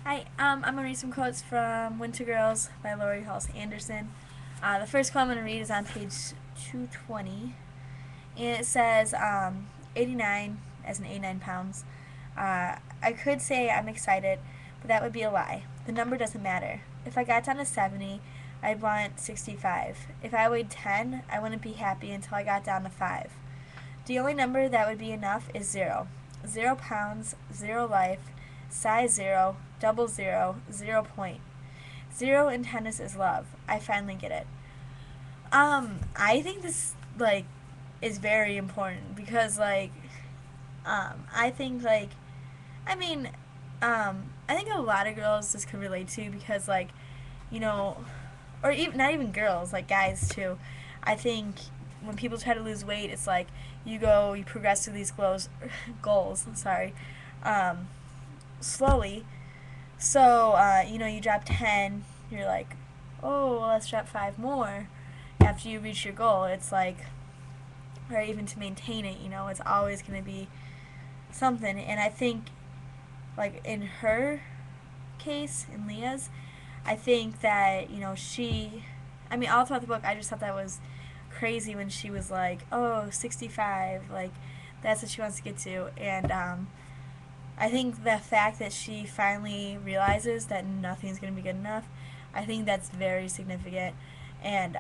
Hi, I'm going to read some quotes from Wintergirls by Lori Halse Anderson. The first quote I'm going to read is on page 220, and it says 89 as in 89 pounds. I could say I'm excited, but that would be a lie. The number doesn't matter. If I got down to 70, I'd want 65. If I weighed 10, I wouldn't be happy until I got down to 5. The only number that would be enough is 0. 0 pounds, 0 life, size 0, double 0, 0 point. 0 in tennis is love. I finally get it. I think this, is very important because, I think, I mean, I think a lot of girls this could relate to because, you know, or even not even girls, like guys too. I think when people try to lose weight, it's like you progress through these goals. Sorry, um, slowly. So you drop 10. You're like, oh, well, let's drop 5 more. After you reach your goal, it's like, or even to maintain it, it's always going to be something. And I think, in her case, in Leah's, I think that, all throughout the book, I just thought that was crazy when she was like, oh, 65, that's what she wants to get to. And I think the fact that she finally realizes that nothing's going to be good enough, I think that's very significant. And,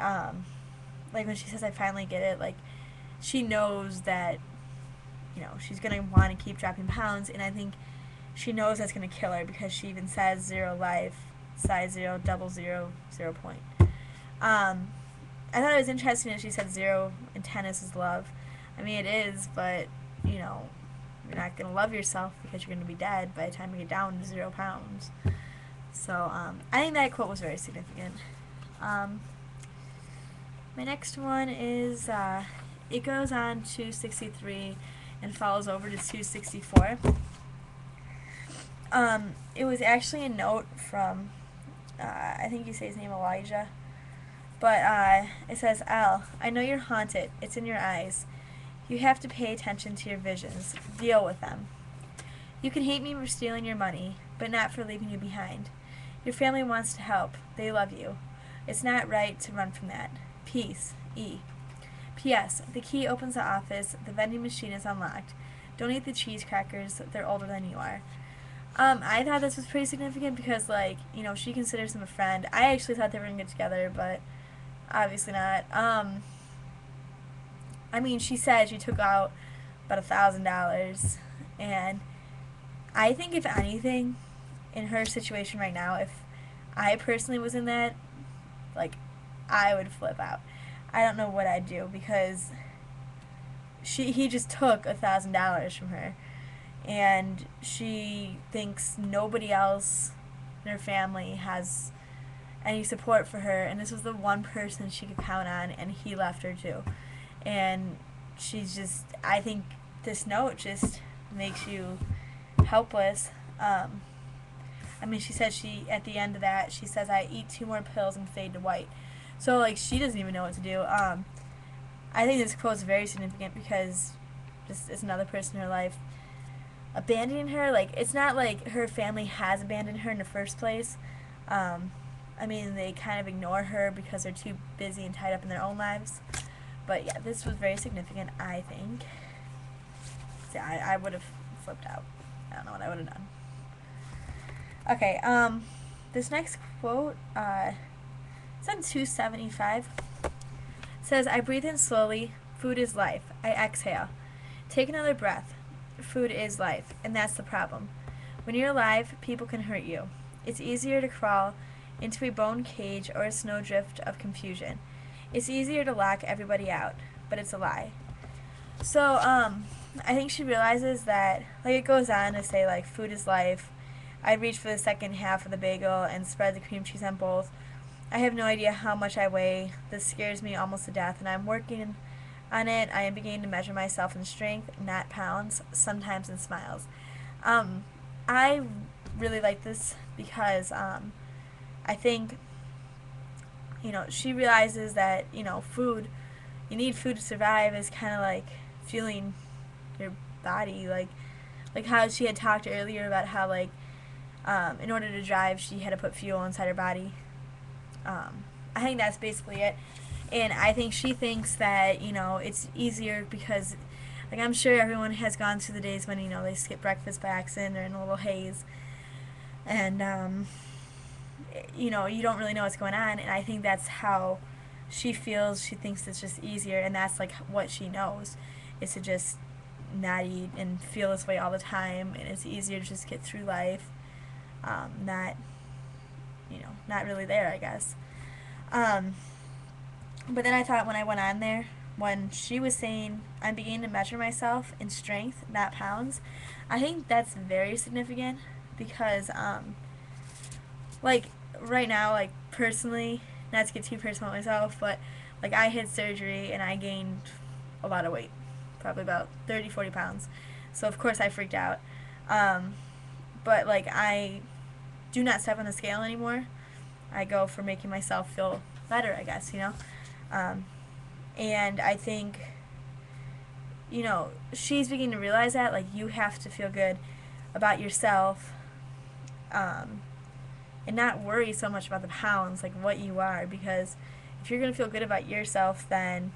when she says, I finally get it, she knows that, she's going to want to keep dropping pounds. And I think she knows that's going to kill her because she even says 0 life, size 0, double 0, 0 point. I thought it was interesting that she said 0 in tennis is love. I mean, it is, but, you're not going to love yourself because you're going to be dead by the time you get down to 0 pounds. So, I think that quote was very significant. My next one is, it goes on 263 and follows over to 264. It was actually a note from, I think you say his name Elijah, but it says, Al, I know you're haunted. It's in your eyes. You have to pay attention to your visions. Deal with them. You can hate me for stealing your money, but not for leaving you behind. Your family wants to help. They love you. It's not right to run from that. Peace. E. P.S. The key opens the office. The vending machine is unlocked. Don't eat the cheese crackers. They're older than you are. I thought this was pretty significant because, she considers him a friend. I actually thought they were going to get together, but obviously not. She said she took out about $1,000, and I think if anything, in her situation right now, if I personally was in that, I would flip out. I don't know what I'd do because he just took $1,000 from her, and she thinks nobody else in her family has any support for her, and this was the one person she could count on, and he left her too. And I think this note just makes you helpless. She said at the end of that, she says, I eat 2 more pills and fade to white. So, she doesn't even know what to do. I think this quote is very significant because this is another person in her life abandoning her. It's not like her family has abandoned her in the first place. They kind of ignore her because they're too busy and tied up in their own lives. But yeah, this was very significant, I think. So I would have flipped out. I don't know what I would have done. Okay, this next quote, it's on 275. It says, I breathe in slowly. Food is life. I exhale. Take another breath. Food is life, and that's the problem. When you're alive, people can hurt you. It's easier to crawl into a bone cage or a snowdrift of confusion. It's easier to lock everybody out, but it's a lie. So, I think she realizes that, it goes on to say, food is life. I reach for the second half of the bagel and spread the cream cheese on both. I have no idea how much I weigh. This scares me almost to death, and I'm working on it. I am beginning to measure myself in strength, not pounds, sometimes in smiles. I really like this because I think, she realizes that, food, you need food to survive is kind of like fueling your body. Like how she had talked earlier about how, In order to drive, she had to put fuel inside her body. I think that's basically it. And I think she thinks that, it's easier because, like, I'm sure everyone has gone through the days when, they skip breakfast by accident or in a little haze. And, you don't really know what's going on. And I think that's how she feels. She thinks it's just easier. And that's, like, what she knows, is to just not eat and feel this way all the time. And it's easier to just get through life. Not really there, I guess. But then I thought when I went on there, when she was saying, I'm beginning to measure myself in strength, not pounds, I think that's very significant because, like, right now, like, personally, not to get too personal myself, but, like, I had surgery and I gained a lot of weight, probably about 30, 40 pounds. So, of course, I freaked out. But, like, I do not step on the scale anymore. I go for making myself feel better, I guess, and I think, she's beginning to realize that, like, you have to feel good about yourself, and not worry so much about the pounds, like, what you are, because if you're going to feel good about yourself, then,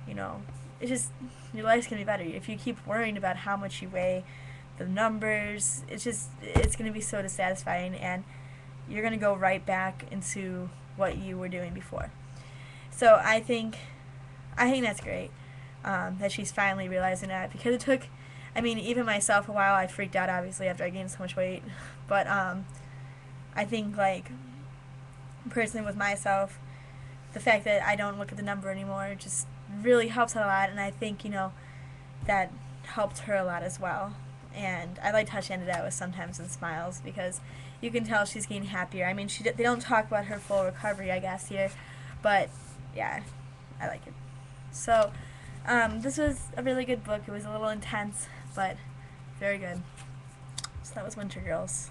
it's just, your life's going to be better. If you keep worrying about how much you weigh, the numbers, it's going to be so dissatisfying, and you're going to go right back into what you were doing before. So I think that's great, that she's finally realizing that, because it took, even myself a while. I freaked out, obviously, after I gained so much weight, but I think, like, personally with myself, the fact that I don't look at the number anymore just really helps out a lot, and I think, that helped her a lot as well. And I liked how she ended out with sometimes in smiles, because you can tell she's getting happier. They don't talk about her full recovery, I guess, here, but yeah, I like it. So, this was a really good book. It was a little intense, but very good. So that was Wintergirls.